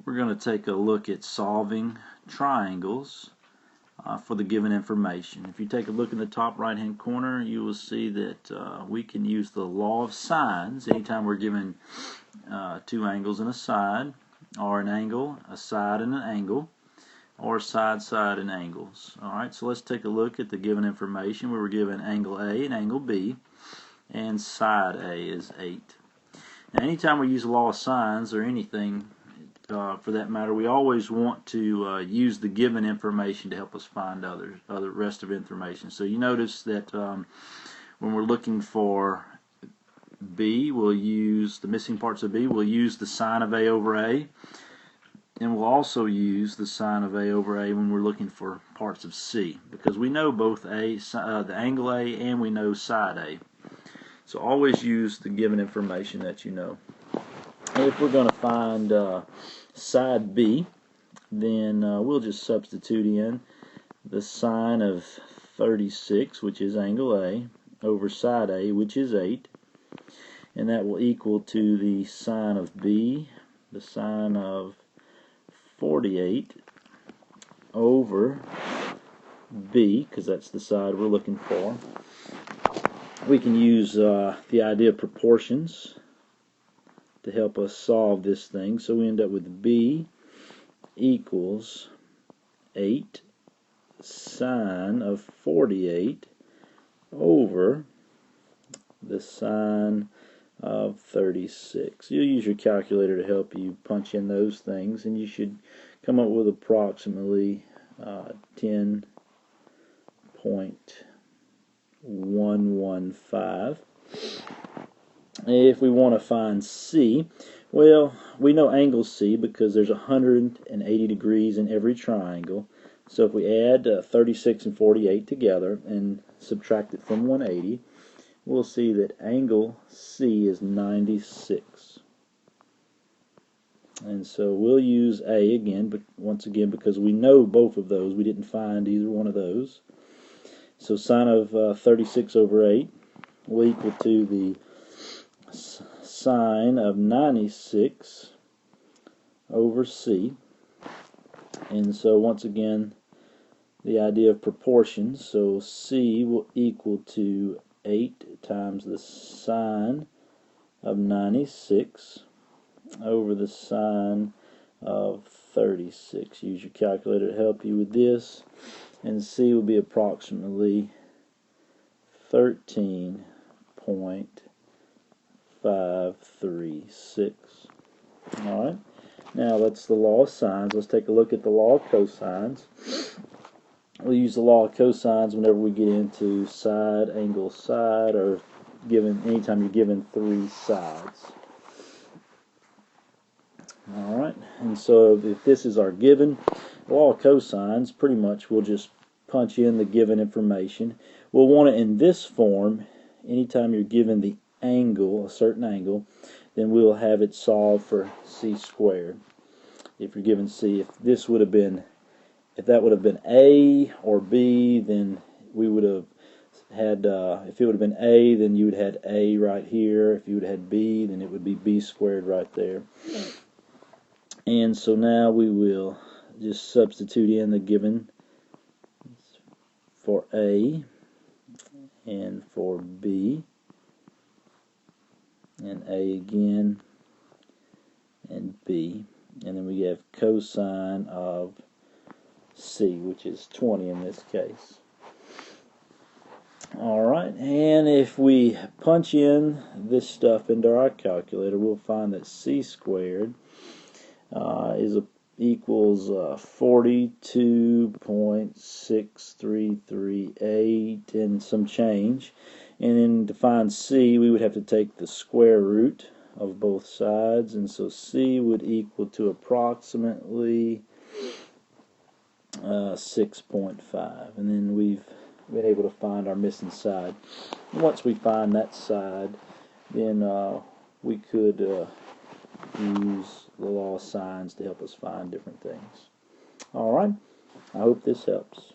We're going to take a look at solving triangles for the given information. If you take a look in the top right hand corner, you will see that we can use the law of sines anytime we're given two angles and a side, or an angle, a side and an angle, or side, side, and angles. Alright, so let's take a look at the given information. We were given angle A and angle B, and side A is 8. Now anytime we use the law of sines or anything for that matter, we always want to use the given information to help us find other rest of information. So you notice that when we're looking for B, we'll use the missing parts of B, we'll use the sine of A over A, and we'll also use the sine of A over A when we're looking for parts of C, because we know both the angle A and we know side A. So always use the given information that you know. And if we're going to find side B, then we'll just substitute in the sine of 36, which is angle A, over side A, which is 8, and that will equal to the sine of B, the sine of 48, over B, because that's the side we're looking for. We can use the idea of proportions to help us solve this thing. So we end up with B equals 8 sine of 48 over the sine of 36. You'll use your calculator to help you punch in those things, and you should come up with approximately 10.115. If we want to find C, well, we know angle C because there's 180 degrees in every triangle. So if we add 36 and 48 together and subtract it from 180, we'll see that angle C is 96. And so we'll use A again, but once again, because we know both of those, we didn't find either one of those. So sine of 36 over 8 will equal to the sine of 96 over C. And so once again, the idea of proportions, so C will equal to 8 times the sine of 96 over the sine of 36. Use your calculator to help you with this, and C will be approximately 13.536. Alright, now that's the law of sines. Let's take a look at the law of cosines. We'll use the law of cosines whenever we get into side, angle, side, or anytime you're given three sides. Alright, and so if this is our given law of cosines, pretty much we'll just punch in the given information. We'll want it in this form. Anytime you're given the angle, a certain angle, then we'll have it solved for C squared. If you're given C, if that would have been A or B, then we would have had, if it would have been A, then you would have had A right here. If you would have had B, then it would be B squared right there. And so now we will just substitute in the given for A and for B, and A again, and B, and then we have cosine of C, which is 20 in this case. Alright, and if we punch in this stuff into our calculator, we'll find that C squared equals 42.6338 and some change. And then to find C, we would have to take the square root of both sides, and so C would equal to approximately 6.5. And then we've been able to find our missing side. And once we find that side, then we could use the law of sines to help us find different things. Alright, I hope this helps.